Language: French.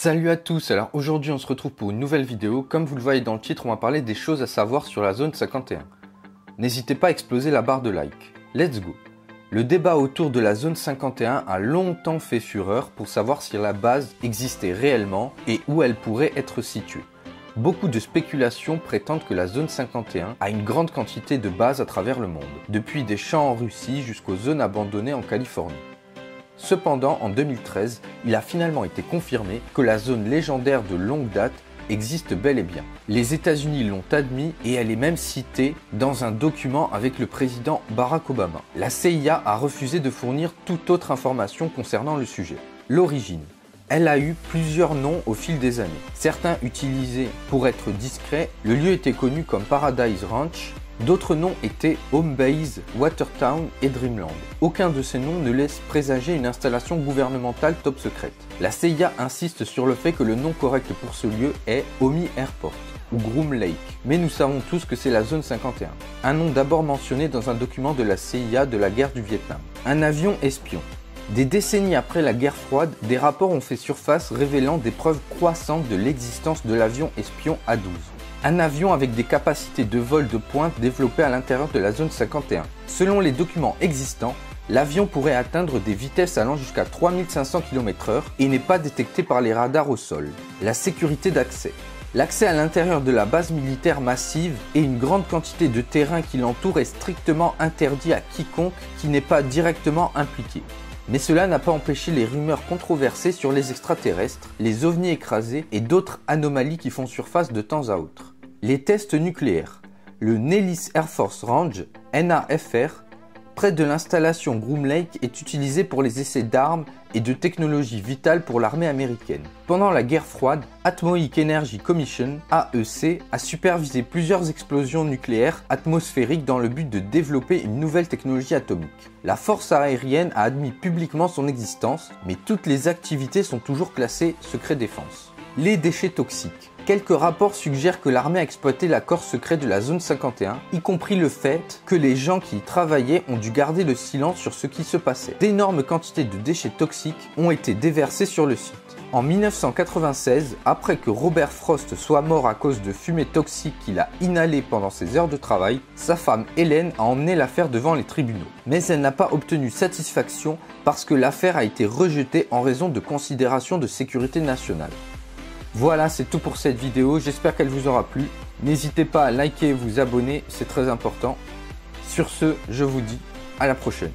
Salut à tous, alors aujourd'hui on se retrouve pour une nouvelle vidéo. Comme vous le voyez dans le titre, on va parler des choses à savoir sur la zone 51. N'hésitez pas à exploser la barre de like. Let's go. Le débat autour de la zone 51 a longtemps fait fureur pour savoir si la base existait réellement et où elle pourrait être située. Beaucoup de spéculations prétendent que la zone 51 a une grande quantité de bases à travers le monde, depuis des champs en Russie jusqu'aux zones abandonnées en Californie. Cependant, en 2013, il a finalement été confirmé que la zone légendaire de longue date existe bel et bien. Les États-Unis l'ont admis et elle est même citée dans un document avec le président Barack Obama. La CIA a refusé de fournir toute autre information concernant le sujet. L'origine. Elle a eu plusieurs noms au fil des années. Certains utilisés pour être discrets, le lieu était connu comme Paradise Ranch. D'autres noms étaient Homebase, Watertown et Dreamland. Aucun de ces noms ne laisse présager une installation gouvernementale top secrète. La CIA insiste sur le fait que le nom correct pour ce lieu est Homey Airport ou Groom Lake, mais nous savons tous que c'est la zone 51. Un nom d'abord mentionné dans un document de la CIA de la guerre du Vietnam. Un avion espion. Des décennies après la guerre froide, des rapports ont fait surface révélant des preuves croissantes de l'existence de l'avion espion A-12. Un avion avec des capacités de vol de pointe développées à l'intérieur de la zone 51. Selon les documents existants, l'avion pourrait atteindre des vitesses allant jusqu'à 3500 km/h et n'est pas détecté par les radars au sol. La sécurité d'accès. L'accès à l'intérieur de la base militaire massive et une grande quantité de terrain qui l'entoure est strictement interdit à quiconque qui n'est pas directement impliqué. Mais cela n'a pas empêché les rumeurs controversées sur les extraterrestres, les ovnis écrasés et d'autres anomalies qui font surface de temps à autre. Les tests nucléaires. Le Nellis Air Force Range, NAFR, près de l'installation Groom Lake, est utilisé pour les essais d'armes et de technologies vitales pour l'armée américaine. Pendant la guerre froide, Atomic Energy Commission, AEC, a supervisé plusieurs explosions nucléaires atmosphériques dans le but de développer une nouvelle technologie atomique. La force aérienne a admis publiquement son existence, mais toutes les activités sont toujours classées secret défense. Les déchets toxiques. Quelques rapports suggèrent que l'armée a exploité l'accord secret de la zone 51, y compris le fait que les gens qui y travaillaient ont dû garder le silence sur ce qui se passait. D'énormes quantités de déchets toxiques ont été déversés sur le site. En 1996, après que Robert Frost soit mort à cause de fumée toxique qu'il a inhalée pendant ses heures de travail, sa femme Hélène a emmené l'affaire devant les tribunaux. Mais elle n'a pas obtenu satisfaction parce que l'affaire a été rejetée en raison de considérations de sécurité nationale. Voilà, c'est tout pour cette vidéo, j'espère qu'elle vous aura plu. N'hésitez pas à liker et vous abonner, c'est très important. Sur ce, je vous dis à la prochaine.